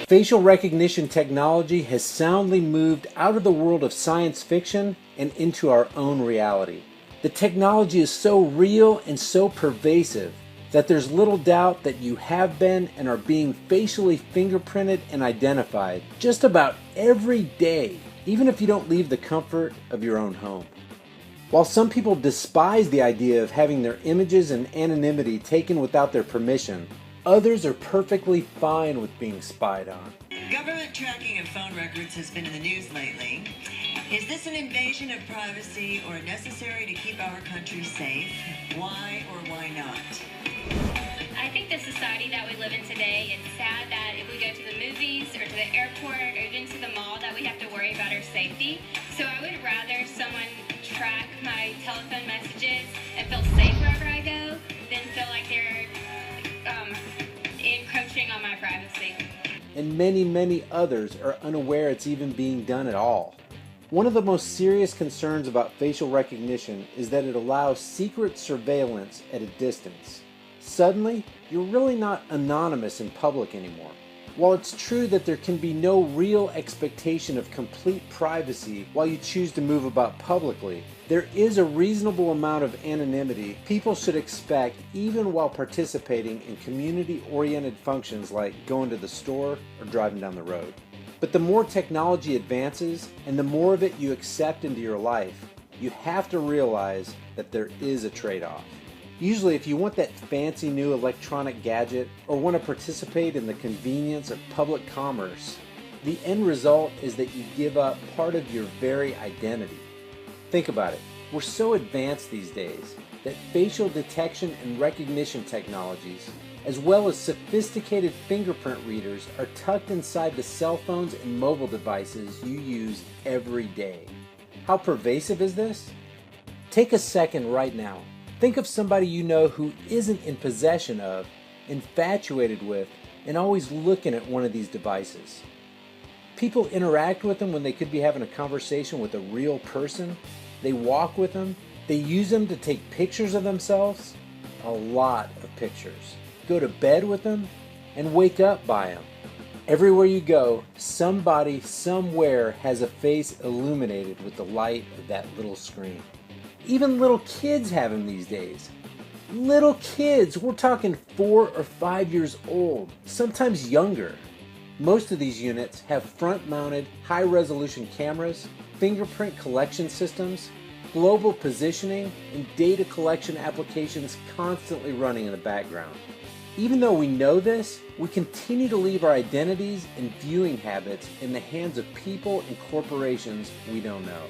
Facial recognition technology has soundly moved out of the world of science fiction and into our own reality. The technology is so real and so pervasive that there's little doubt that you have been and are being facially fingerprinted and identified just about every day, even if you don't leave the comfort of your own home. While some people despise the idea of having their images and anonymity taken without their permission, others are perfectly fine with being spied on. Government tracking of phone records has been in the news lately. Is this an invasion of privacy or necessary to keep our country safe? Why or why not? I think the society that we live in today, it's sad that if we go to the movies or to the airport or even to the mall that we have to worry about our safety. So I would rather someone track my telephone messages and feel safe wherever I go than feel like they're encroaching on my privacy. And many others are unaware it's even being done at all. One of the most serious concerns about facial recognition is that it allows secret surveillance at a distance. Suddenly, you're really not anonymous in public anymore. While it's true that there can be no real expectation of complete privacy while you choose to move about publicly, there is a reasonable amount of anonymity people should expect even while participating in community-oriented functions like going to the store or driving down the road. But the more technology advances and the more of it you accept into your life, you have to realize that there is a trade-off. Usually, if you want that fancy new electronic gadget or want to participate in the convenience of public commerce, the end result is that you give up part of your very identity. Think about it. We're so advanced these days that facial detection and recognition technologies, as well as sophisticated fingerprint readers, are tucked inside the cell phones and mobile devices you use every day. How pervasive is this? Take a second right now. Think of somebody you know who isn't in possession of, infatuated with, and always looking at one of these devices. People interact with them when they could be having a conversation with a real person. They walk with them. They use them to take pictures of themselves. A lot of pictures. Go to bed with them and wake up by them. Everywhere you go, somebody somewhere has a face illuminated with the light of that little screen. Even little kids have them these days. Little kids, we're talking 4 or 5 years old, sometimes younger. Most of these units have front-mounted, high-resolution cameras, fingerprint collection systems, global positioning, and data collection applications constantly running in the background. Even though we know this, we continue to leave our identities and viewing habits in the hands of people and corporations we don't know.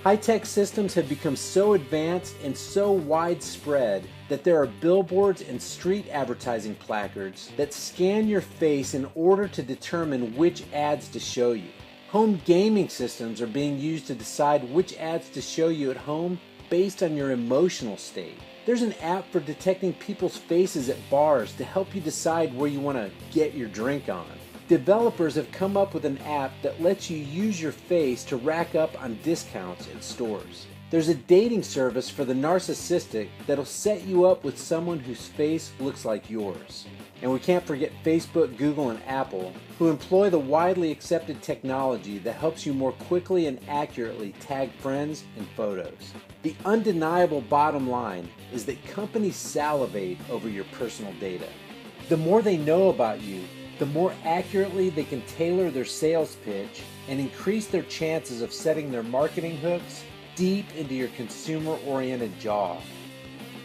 High-tech systems have become so advanced and so widespread that there are billboards and street advertising placards that scan your face in order to determine which ads to show you. Home gaming systems are being used to decide which ads to show you at home based on your emotional state. There's an app for detecting people's faces at bars to help you decide where you want to get your drink on. Developers have come up with an app that lets you use your face to rack up on discounts at stores. There's a dating service for the narcissistic that'll set you up with someone whose face looks like yours. And we can't forget Facebook, Google, and Apple, who employ the widely accepted technology that helps you more quickly and accurately tag friends and photos. The undeniable bottom line is that companies salivate over your personal data. The more they know about you, the more accurately they can tailor their sales pitch and increase their chances of setting their marketing hooks deep into your consumer-oriented jaw.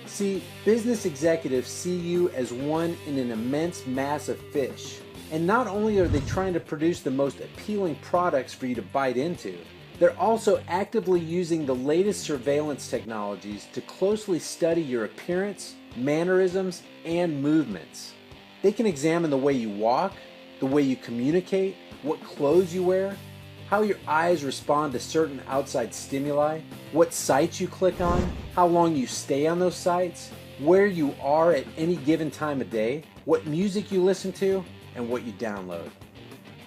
See, business executives see you as one in an immense mass of fish. And not only are they trying to produce the most appealing products for you to bite into, they're also actively using the latest surveillance technologies to closely study your appearance, mannerisms, and movements. They can examine the way you walk, the way you communicate, what clothes you wear, how your eyes respond to certain outside stimuli, what sites you click on, how long you stay on those sites, where you are at any given time of day, what music you listen to, and what you download.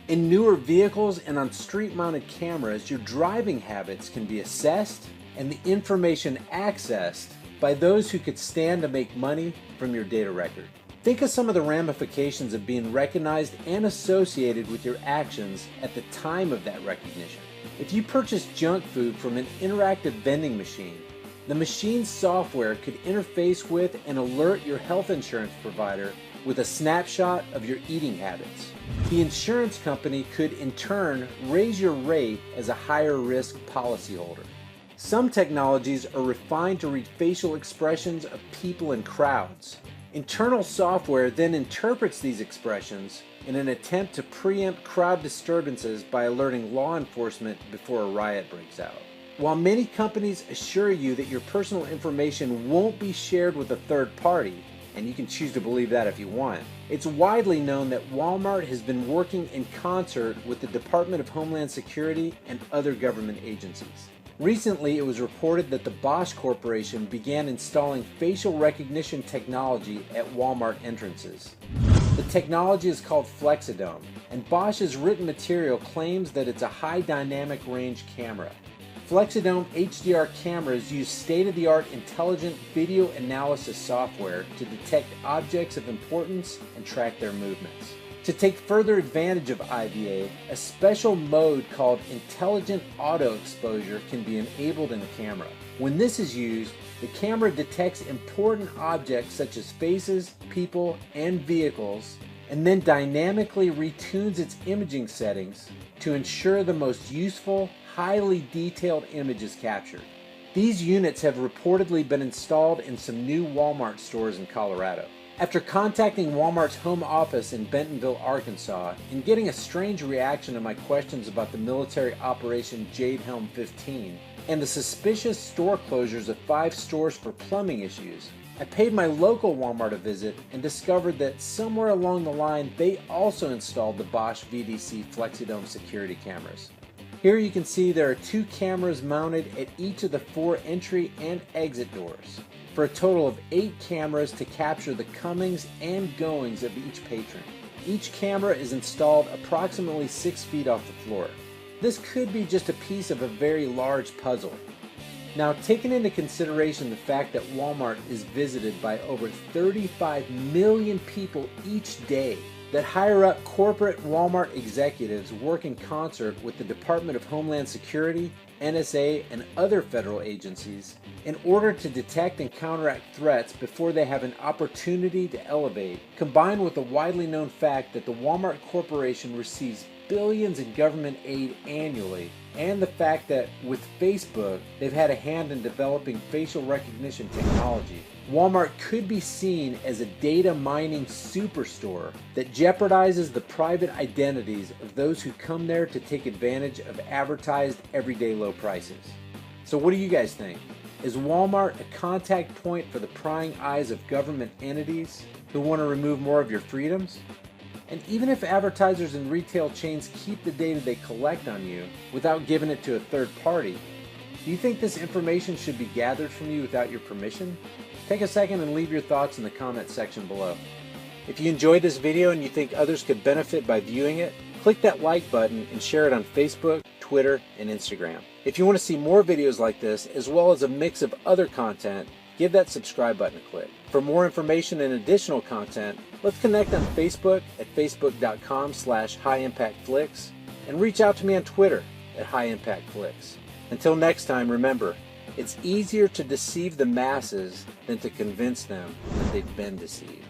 In newer vehicles and on street-mounted cameras, your driving habits can be assessed and the information accessed by those who could stand to make money from your data record. Think of some of the ramifications of being recognized and associated with your actions at the time of that recognition. If you purchase junk food from an interactive vending machine, the machine's software could interface with and alert your health insurance provider with a snapshot of your eating habits. The insurance company could in turn raise your rate as a higher risk policyholder. Some technologies are refined to read facial expressions of people in crowds. Internal software then interprets these expressions in an attempt to preempt crowd disturbances by alerting law enforcement before a riot breaks out. While many companies assure you that your personal information won't be shared with a third party, and you can choose to believe that if you want, it's widely known that Walmart has been working in concert with the Department of Homeland Security and other government agencies. Recently, it was reported that the Bosch Corporation began installing facial recognition technology at Walmart entrances. The technology is called Flexidome, and Bosch's written material claims that it's a high dynamic range camera. Flexidome HDR cameras use state-of-the-art intelligent video analysis software to detect objects of importance and track their movements. To take further advantage of IVA, a special mode called Intelligent Auto Exposure can be enabled in the camera. When this is used, the camera detects important objects such as faces, people, and vehicles, and then dynamically retunes its imaging settings to ensure the most useful, highly detailed image is captured. These units have reportedly been installed in some new Walmart stores in Colorado. After contacting Walmart's home office in Bentonville, Arkansas, and getting a strange reaction to my questions about the military Operation Jade Helm 15 and the suspicious store closures of 5 stores for plumbing issues, I paid my local Walmart a visit and discovered that somewhere along the line they also installed the Bosch VDC Flexidome security cameras. Here you can see there are 2 cameras mounted at each of the 4 entry and exit doors, for a total of 8 cameras to capture the comings and goings of each patron. Each camera is installed approximately 6 feet off the floor. This could be just a piece of a very large puzzle. Now, taking into consideration the fact that Walmart is visited by over 35 million people each day, that higher up corporate Walmart executives work in concert with the Department of Homeland Security, NSA, and other federal agencies in order to detect and counteract threats before they have an opportunity to elevate, combined with the widely known fact that the Walmart Corporation receives billions in government aid annually, and the fact that with Facebook, they've had a hand in developing facial recognition technology, Walmart could be seen as a data mining superstore that jeopardizes the private identities of those who come there to take advantage of advertised everyday low prices. So what do you guys think? Is Walmart a contact point for the prying eyes of government entities who want to remove more of your freedoms? And even if advertisers and retail chains keep the data they collect on you without giving it to a third party, do you think this information should be gathered from you without your permission? Take a second and leave your thoughts in the comment section below. If you enjoyed this video and you think others could benefit by viewing it, click that like button and share it on Facebook, Twitter, and Instagram. If you want to see more videos like this, as well as a mix of other content, give that subscribe button a click. For more information and additional content, let's connect on Facebook at facebook.com/highimpactflix and reach out to me on Twitter at highimpactflix. Until next time, remember, it's easier to deceive the masses than to convince them that they've been deceived.